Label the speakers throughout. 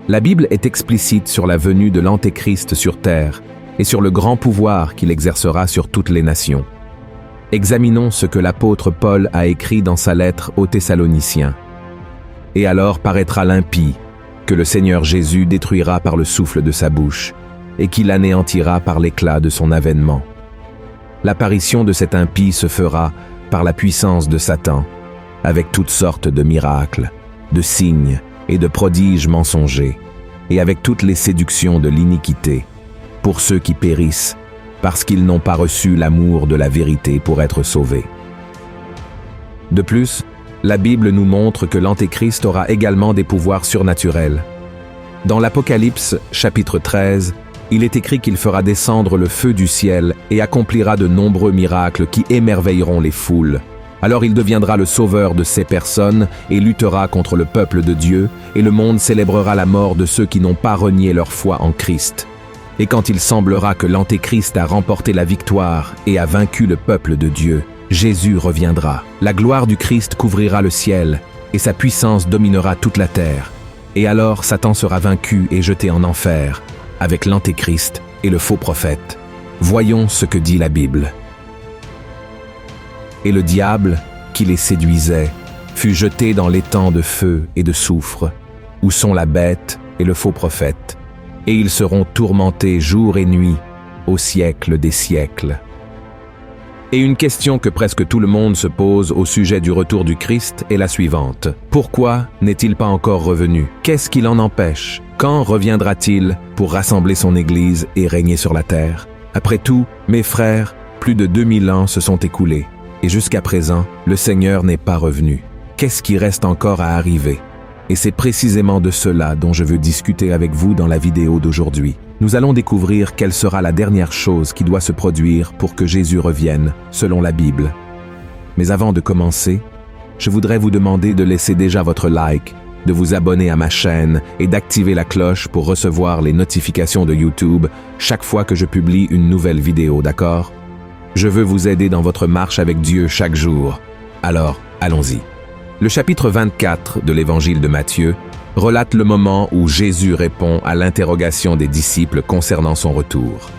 Speaker 1: La Bible est explicite sur la venue de l'Antéchrist sur terre et sur le grand pouvoir qu'il exercera sur toutes les nations. Examinons ce que l'apôtre Paul a écrit dans sa lettre aux Thessaloniciens. « Et alors paraîtra l'impie, que le Seigneur Jésus détruira par le souffle de sa bouche, et qu'il anéantira par l'éclat de son avènement. L'apparition de cet impie se fera par la puissance de Satan, avec toutes sortes de miracles, de signes et de prodiges mensongers, et avec toutes les séductions de l'iniquité, pour ceux qui périssent, parce qu'ils n'ont pas reçu l'amour de la vérité pour être sauvés. » De plus, la Bible nous montre que l'Antéchrist aura également des pouvoirs surnaturels. Dans l'Apocalypse, chapitre 13, il est écrit qu'il fera descendre le feu du ciel et accomplira de nombreux miracles qui émerveilleront les foules. Alors il deviendra le sauveur de ces personnes et luttera contre le peuple de Dieu, et le monde célébrera la mort de ceux qui n'ont pas renié leur foi en Christ. Et quand il semblera que l'Antéchrist a remporté la victoire et a vaincu le peuple de Dieu, Jésus reviendra. La gloire du Christ couvrira le ciel, et sa puissance dominera toute la terre. Et alors Satan sera vaincu et jeté en enfer, avec l'Antéchrist et le faux prophète. Voyons ce que dit la Bible. « Et le diable, qui les séduisait, fut jeté dans l'étang de feu et de soufre, où sont la bête et le faux prophète, et ils seront tourmentés jour et nuit, au siècle des siècles. » Et une question que presque tout le monde se pose au sujet du retour du Christ est la suivante. Pourquoi n'est-il pas encore revenu? Qu'est-ce qui l'en empêche? Quand reviendra-t-il pour rassembler son Église et régner sur la terre? Après tout, mes frères, plus de 2000 ans se sont écoulés, et jusqu'à présent, le Seigneur n'est pas revenu. Qu'est-ce qui reste encore à arriver? Et c'est précisément de cela dont je veux discuter avec vous dans la vidéo d'aujourd'hui. Nous allons découvrir quelle sera la dernière chose qui doit se produire pour que Jésus revienne, selon la Bible. Mais avant de commencer, je voudrais vous demander de laisser déjà votre like, de vous abonner à ma chaîne et d'activer la cloche pour recevoir les notifications de YouTube chaque fois que je publie une nouvelle vidéo, d'accord? Je veux vous aider dans votre marche avec Dieu chaque jour. Alors, allons-y. Le chapitre 24 de l'Évangile de Matthieu relate le moment où Jésus répond à l'interrogation des disciples concernant son retour.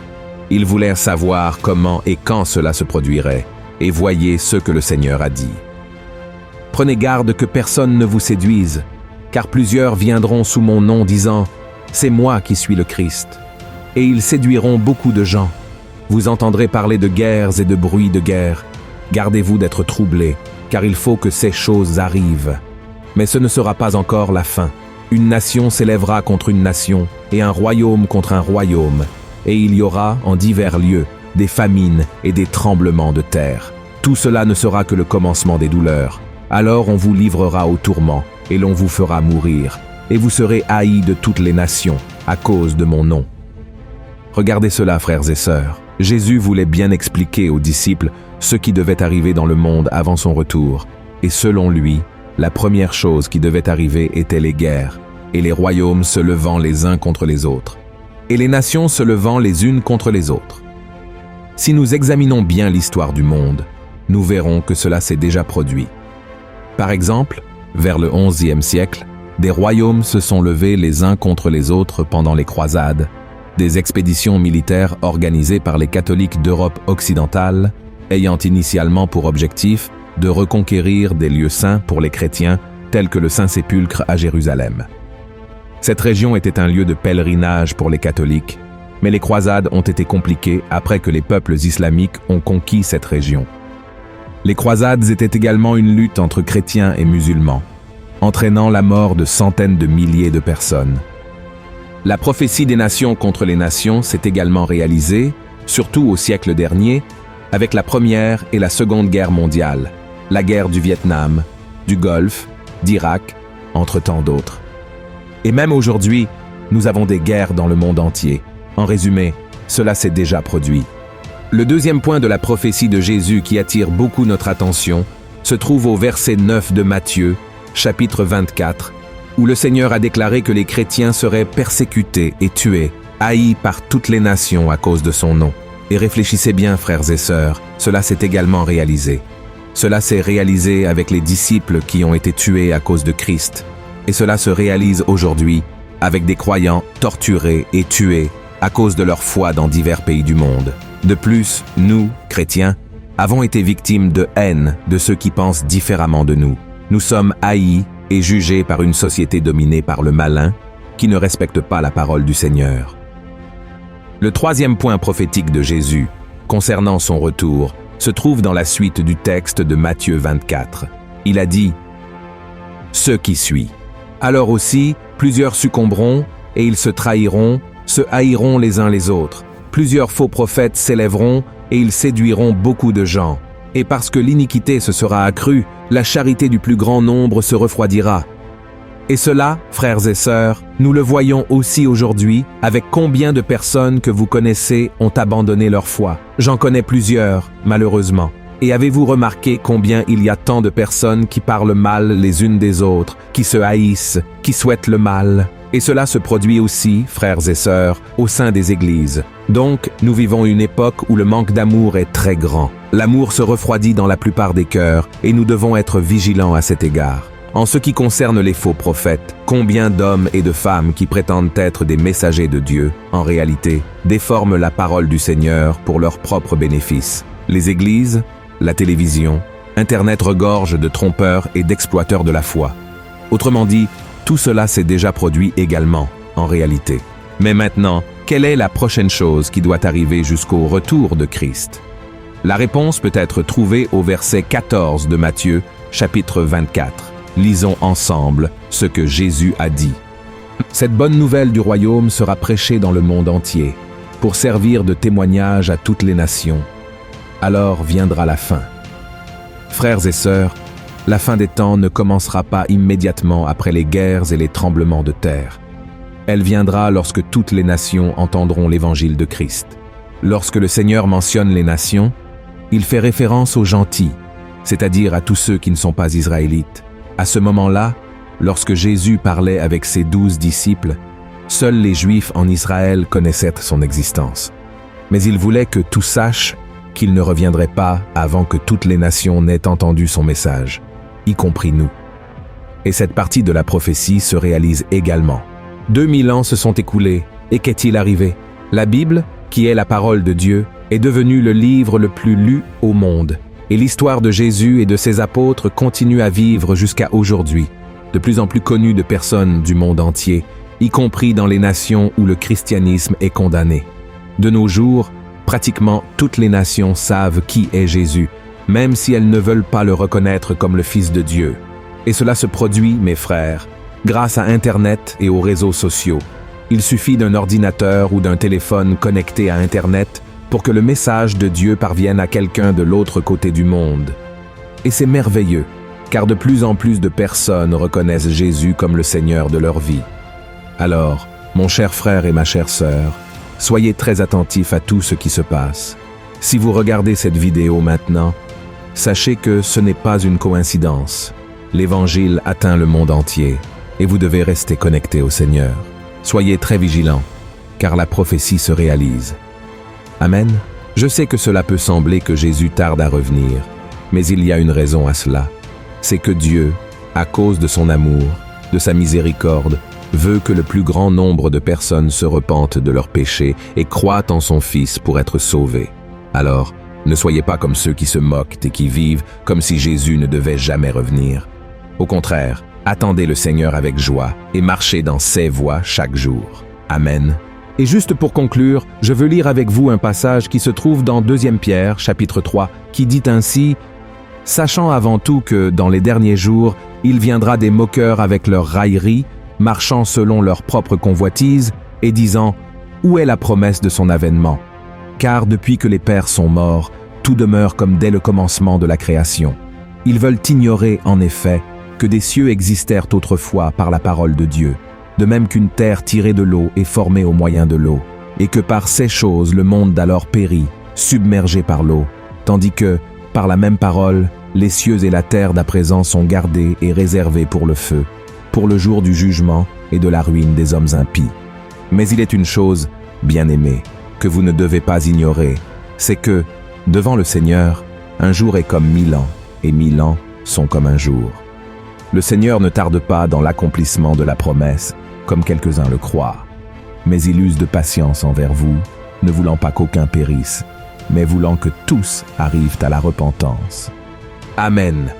Speaker 1: Ils voulèrent savoir comment et quand cela se produirait, et voyez ce que le Seigneur a dit. « Prenez garde que personne ne vous séduise, car plusieurs viendront sous mon nom disant « C'est moi qui suis le Christ ». Et ils séduiront beaucoup de gens. Vous entendrez parler de guerres et de bruits de guerre. Gardez-vous d'être troublés, car il faut que ces choses arrivent. Mais ce ne sera pas encore la fin. Une nation s'élèvera contre une nation, et un royaume contre un royaume. Et il y aura, en divers lieux, des famines et des tremblements de terre. Tout cela ne sera que le commencement des douleurs. Alors on vous livrera au tourment, et l'on vous fera mourir. Et vous serez haïs de toutes les nations, à cause de mon nom. Regardez cela, frères et sœurs. Jésus voulait bien expliquer aux disciples ce qui devait arriver dans le monde avant son retour. Et selon lui, la première chose qui devait arriver était les guerres, et les royaumes se levant les uns contre les autres, et les nations se levant les unes contre les autres. Si nous examinons bien l'histoire du monde, nous verrons que cela s'est déjà produit. Par exemple, vers le XIe siècle, des royaumes se sont levés les uns contre les autres pendant les croisades, des expéditions militaires organisées par les catholiques d'Europe occidentale, ayant initialement pour objectif de reconquérir des lieux saints pour les chrétiens, tels que le Saint-Sépulcre à Jérusalem. Cette région était un lieu de pèlerinage pour les catholiques, mais les croisades ont été compliquées après que les peuples islamiques ont conquis cette région. Les croisades étaient également une lutte entre chrétiens et musulmans, entraînant la mort de centaines de milliers de personnes. La prophétie des nations contre les nations s'est également réalisée, surtout au siècle dernier, avec la Première et la Seconde Guerre mondiale, la guerre du Vietnam, du Golfe, d'Irak, entre tant d'autres. Et même aujourd'hui, nous avons des guerres dans le monde entier. En résumé, cela s'est déjà produit. Le deuxième point de la prophétie de Jésus qui attire beaucoup notre attention se trouve au verset 9 de Matthieu, chapitre 24, où le Seigneur a déclaré que les chrétiens seraient persécutés et tués, haïs par toutes les nations à cause de son nom. Et réfléchissez bien, frères et sœurs, cela s'est également réalisé. Cela s'est réalisé avec les disciples qui ont été tués à cause de Christ. Et cela se réalise aujourd'hui avec des croyants torturés et tués à cause de leur foi dans divers pays du monde. De plus, nous, chrétiens, avons été victimes de haine de ceux qui pensent différemment de nous. Nous sommes haïs et jugés par une société dominée par le malin qui ne respecte pas la parole du Seigneur. Le troisième point prophétique de Jésus, concernant son retour, se trouve dans la suite du texte de Matthieu 24. Il a dit « Ce qui suit. Alors aussi, plusieurs succomberont, et ils se trahiront, se haïront les uns les autres. Plusieurs faux prophètes s'élèveront, et ils séduiront beaucoup de gens. Et parce que l'iniquité se sera accrue, la charité du plus grand nombre se refroidira. Et cela, frères et sœurs, nous le voyons aussi aujourd'hui avec combien de personnes que vous connaissez ont abandonné leur foi. J'en connais plusieurs, malheureusement. Et avez-vous remarqué combien il y a tant de personnes qui parlent mal les unes des autres, qui se haïssent, qui souhaitent le mal? Et cela se produit aussi, frères et sœurs, au sein des églises. Donc, nous vivons une époque où le manque d'amour est très grand. L'amour se refroidit dans la plupart des cœurs et nous devons être vigilants à cet égard. En ce qui concerne les faux prophètes, combien d'hommes et de femmes qui prétendent être des messagers de Dieu, en réalité, déforment la parole du Seigneur pour leur propre bénéfice. Les églises, la télévision, Internet regorge de trompeurs et d'exploiteurs de la foi. Autrement dit, tout cela s'est déjà produit également, en réalité. Mais maintenant, quelle est la prochaine chose qui doit arriver jusqu'au retour de Christ? La réponse peut être trouvée au verset 14 de Matthieu, chapitre 24. Lisons ensemble ce que Jésus a dit. Cette bonne nouvelle du royaume sera prêchée dans le monde entier, pour servir de témoignage à toutes les nations. Alors viendra la fin. Frères et sœurs, la fin des temps ne commencera pas immédiatement après les guerres et les tremblements de terre. Elle viendra lorsque toutes les nations entendront l'évangile de Christ. Lorsque le Seigneur mentionne les nations, il fait référence aux gentils, c'est-à-dire à tous ceux qui ne sont pas israélites. À ce moment-là, lorsque Jésus parlait avec ses 12 disciples, seuls les Juifs en Israël connaissaient son existence. Mais il voulait que tous sachent qu'il ne reviendrait pas avant que toutes les nations n'aient entendu son message, y compris nous. Et cette partie de la prophétie se réalise également. 2000 ans se sont écoulés, et qu'est-il arrivé? La Bible, qui est la parole de Dieu, est devenue le livre le plus lu au monde. Et l'histoire de Jésus et de ses apôtres continue à vivre jusqu'à aujourd'hui, de plus en plus connue de personnes du monde entier, y compris dans les nations où le christianisme est condamné. De nos jours, pratiquement toutes les nations savent qui est Jésus, même si elles ne veulent pas le reconnaître comme le Fils de Dieu. Et cela se produit, mes frères, grâce à Internet et aux réseaux sociaux. Il suffit d'un ordinateur ou d'un téléphone connecté à Internet pour que le message de Dieu parvienne à quelqu'un de l'autre côté du monde. Et c'est merveilleux, car de plus en plus de personnes reconnaissent Jésus comme le Seigneur de leur vie. Alors, mon cher frère et ma chère sœur, soyez très attentifs à tout ce qui se passe. Si vous regardez cette vidéo maintenant, sachez que ce n'est pas une coïncidence. L'Évangile atteint le monde entier, et vous devez rester connectés au Seigneur. Soyez très vigilants, car la prophétie se réalise. Amen. Je sais que cela peut sembler que Jésus tarde à revenir, mais il y a une raison à cela. C'est que Dieu, à cause de son amour, de sa miséricorde, veut que le plus grand nombre de personnes se repentent de leurs péchés et croient en son Fils pour être sauvés. Alors, ne soyez pas comme ceux qui se moquent et qui vivent comme si Jésus ne devait jamais revenir. Au contraire, attendez le Seigneur avec joie et marchez dans ses voies chaque jour. Amen. Et juste pour conclure, je veux lire avec vous un passage qui se trouve dans 2 Pierre, chapitre 3, qui dit ainsi « Sachant avant tout que, dans les derniers jours, il viendra des moqueurs avec leurs railleries, marchant selon leur propre convoitise, et disant « Où est la promesse de son avènement ?» Car depuis que les pères sont morts, tout demeure comme dès le commencement de la création. Ils veulent ignorer, en effet, que des cieux existèrent autrefois par la parole de Dieu, de même qu'une terre tirée de l'eau est formée au moyen de l'eau, et que par ces choses le monde d'alors périt, submergé par l'eau, tandis que, par la même parole, les cieux et la terre d'à présent sont gardés et réservés pour le feu, pour le jour du jugement et de la ruine des hommes impies. Mais il est une chose, bien-aimée, que vous ne devez pas ignorer, c'est que, devant le Seigneur, un jour est comme 1000 ans, et 1000 ans sont comme un jour. Le Seigneur ne tarde pas dans l'accomplissement de la promesse, comme quelques-uns le croient. Mais il use de patience envers vous, ne voulant pas qu'aucun périsse, mais voulant que tous arrivent à la repentance. Amen.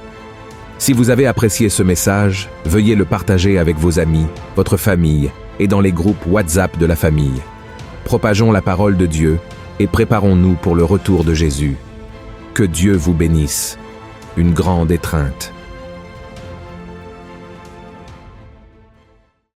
Speaker 1: Si vous avez apprécié ce message, veuillez le partager avec vos amis, votre famille et dans les groupes WhatsApp de la famille. Propageons la parole de Dieu et préparons-nous pour le retour de Jésus. Que Dieu vous bénisse. Une grande étreinte.